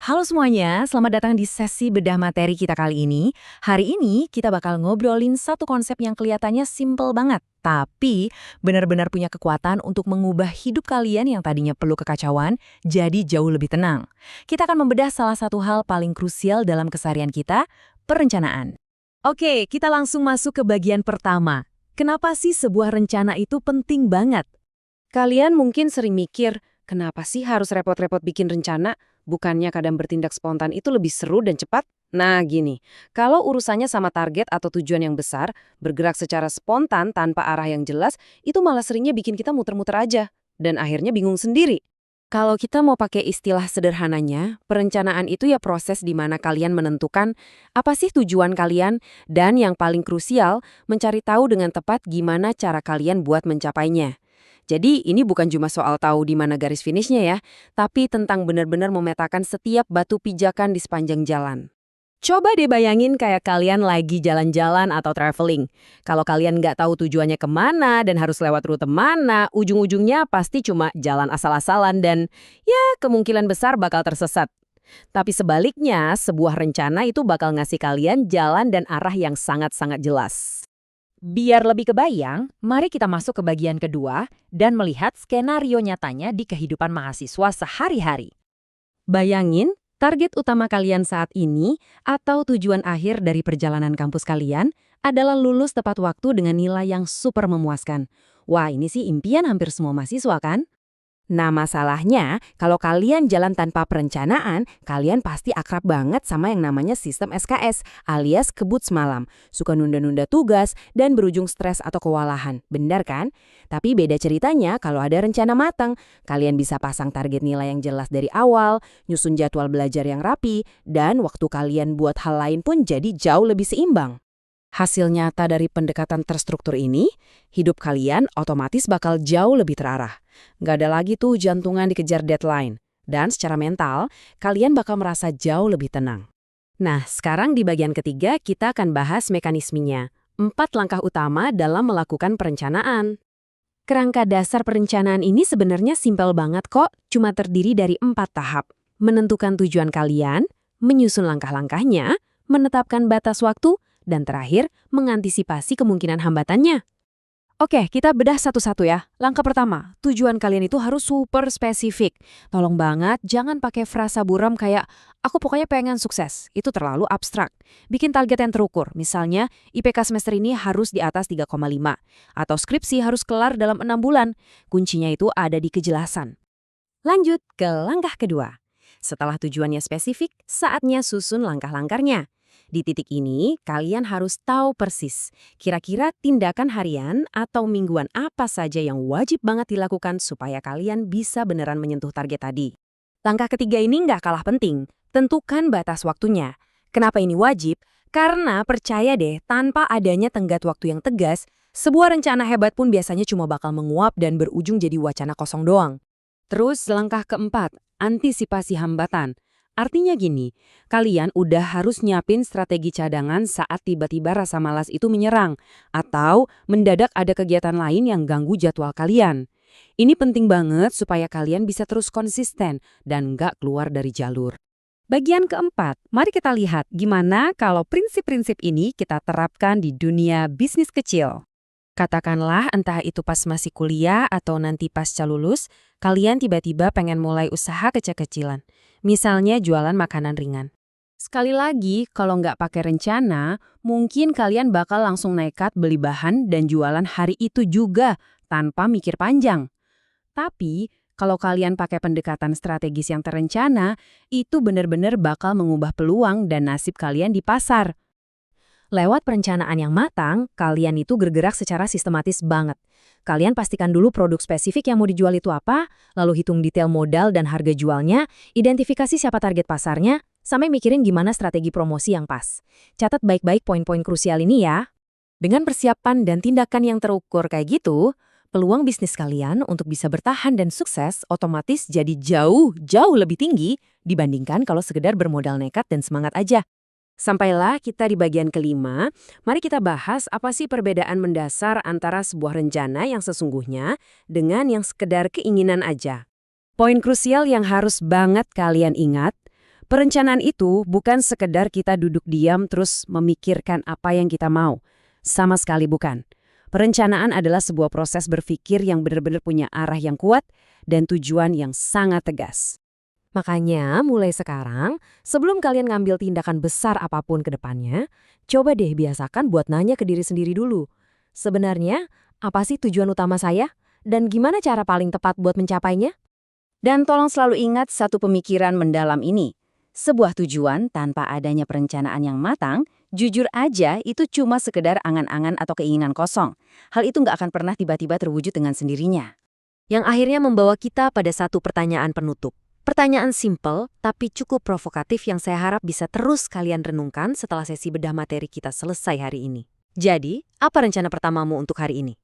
Halo semuanya, selamat datang di sesi bedah materi kita kali ini. Hari ini kita bakal ngobrolin satu konsep yang kelihatannya simple banget, tapi benar-benar punya kekuatan untuk mengubah hidup kalian yang tadinya penuh kekacauan jadi jauh lebih tenang. Kita akan membedah salah satu hal paling krusial dalam keseharian kita, perencanaan. Oke, kita langsung masuk ke bagian pertama. Kenapa sih sebuah rencana itu penting banget? Kalian mungkin sering mikir, kenapa sih harus repot-repot bikin rencana? Bukannya kadang bertindak spontan itu lebih seru dan cepat? Nah gini, kalau urusannya sama target atau tujuan yang besar, bergerak secara spontan tanpa arah yang jelas, itu malah seringnya bikin kita muter-muter aja. Dan akhirnya bingung sendiri. Kalau kita mau pakai istilah sederhananya, perencanaan itu ya proses di mana kalian menentukan apa sih tujuan kalian, dan yang paling krusial, mencari tahu dengan tepat gimana cara kalian buat mencapainya. Jadi ini bukan cuma soal tahu di mana garis finishnya ya, tapi tentang benar-benar memetakan setiap batu pijakan di sepanjang jalan. Coba deh bayangin kayak kalian lagi jalan-jalan atau traveling. Kalau kalian nggak tahu tujuannya kemana dan harus lewat rute mana, ujung-ujungnya pasti cuma jalan asal-asalan dan ya kemungkinan besar bakal tersesat. Tapi sebaliknya, sebuah rencana itu bakal ngasih kalian jalan dan arah yang sangat-sangat jelas. Biar lebih kebayang, mari kita masuk ke bagian kedua dan melihat skenario nyatanya di kehidupan mahasiswa sehari-hari. Bayangin, target utama kalian saat ini atau tujuan akhir dari perjalanan kampus kalian adalah lulus tepat waktu dengan nilai yang super memuaskan. Wah, ini sih impian hampir semua mahasiswa kan? Nah, masalahnya, kalau kalian jalan tanpa perencanaan, kalian pasti akrab banget sama yang namanya sistem SKS, alias kebut semalam. Suka nunda-nunda tugas dan berujung stres atau kewalahan. Benar kan? Tapi beda ceritanya kalau ada rencana matang. Kalian bisa pasang target nilai yang jelas dari awal, nyusun jadwal belajar yang rapi, dan waktu kalian buat hal lain pun jadi jauh lebih seimbang. Hasil nyata dari pendekatan terstruktur ini, hidup kalian otomatis bakal jauh lebih terarah. Nggak ada lagi tuh jantungan dikejar deadline. Dan secara mental, kalian bakal merasa jauh lebih tenang. Nah, sekarang di bagian ketiga kita akan bahas mekanismenya. 4 langkah utama dalam melakukan perencanaan. Kerangka dasar perencanaan ini sebenarnya simpel banget kok, cuma terdiri dari 4 tahap. Menentukan tujuan kalian, menyusun langkah-langkahnya, menetapkan batas waktu, dan terakhir, mengantisipasi kemungkinan hambatannya. Oke, kita bedah satu-satu ya. Langkah pertama, tujuan kalian itu harus super spesifik. Tolong banget, jangan pakai frasa buram kayak, aku pokoknya pengen sukses. Itu terlalu abstrak. Bikin target yang terukur. Misalnya, IPK semester ini harus di atas 3,5. Atau skripsi harus kelar dalam 6 bulan. Kuncinya itu ada di kejelasan. Lanjut ke langkah kedua. Setelah tujuannya spesifik, saatnya susun langkah-langkahnya. Di titik ini, kalian harus tahu persis kira-kira tindakan harian atau mingguan apa saja yang wajib banget dilakukan supaya kalian bisa beneran menyentuh target tadi. Langkah ketiga ini nggak kalah penting, tentukan batas waktunya. Kenapa ini wajib? Karena percaya deh, tanpa adanya tenggat waktu yang tegas, sebuah rencana hebat pun biasanya cuma bakal menguap dan berujung jadi wacana kosong doang. Terus langkah keempat, antisipasi hambatan. Artinya gini, kalian udah harus nyiapin strategi cadangan saat tiba-tiba rasa malas itu menyerang, atau mendadak ada kegiatan lain yang ganggu jadwal kalian. Ini penting banget supaya kalian bisa terus konsisten dan nggak keluar dari jalur. Bagian keempat, mari kita lihat gimana kalau prinsip-prinsip ini kita terapkan di dunia bisnis kecil. Katakanlah entah itu pas masih kuliah atau nanti pasca lulus, kalian tiba-tiba pengen mulai usaha kecil-kecilan. Misalnya jualan makanan ringan. Sekali lagi, kalau nggak pakai rencana, mungkin kalian bakal langsung nekat beli bahan dan jualan hari itu juga, tanpa mikir panjang. Tapi, kalau kalian pakai pendekatan strategis yang terencana, itu benar-benar bakal mengubah peluang dan nasib kalian di pasar. Lewat perencanaan yang matang, kalian itu bergerak secara sistematis banget. Kalian pastikan dulu produk spesifik yang mau dijual itu apa, lalu hitung detail modal dan harga jualnya, identifikasi siapa target pasarnya, sampai mikirin gimana strategi promosi yang pas. Catat baik-baik poin-poin krusial ini ya. Dengan persiapan dan tindakan yang terukur kayak gitu, peluang bisnis kalian untuk bisa bertahan dan sukses otomatis jadi jauh lebih tinggi dibandingkan kalau sekedar bermodal nekat dan semangat aja. Sampailah kita di bagian kelima, mari kita bahas apa sih perbedaan mendasar antara sebuah rencana yang sesungguhnya dengan yang sekedar keinginan aja. Poin krusial yang harus banget kalian ingat, Perencanaan itu bukan sekedar kita duduk diam terus memikirkan apa yang kita mau. Sama sekali bukan. Perencanaan adalah sebuah proses berpikir yang benar-benar punya arah yang kuat dan tujuan yang sangat tegas. Makanya mulai sekarang, sebelum kalian ngambil tindakan besar apapun ke depannya, coba deh biasakan buat nanya ke diri sendiri dulu. Sebenarnya, apa sih tujuan utama saya? Dan gimana cara paling tepat buat mencapainya? Dan tolong selalu ingat satu pemikiran mendalam ini. Sebuah tujuan tanpa adanya perencanaan yang matang, jujur aja itu cuma sekedar angan-angan atau keinginan kosong. Hal itu nggak akan pernah tiba-tiba terwujud dengan sendirinya. Yang akhirnya membawa kita pada satu pertanyaan penutup. Pertanyaan simpel, tapi cukup provokatif yang saya harap bisa terus kalian renungkan setelah sesi bedah materi kita selesai hari ini. Jadi, apa rencana pertamamu untuk hari ini?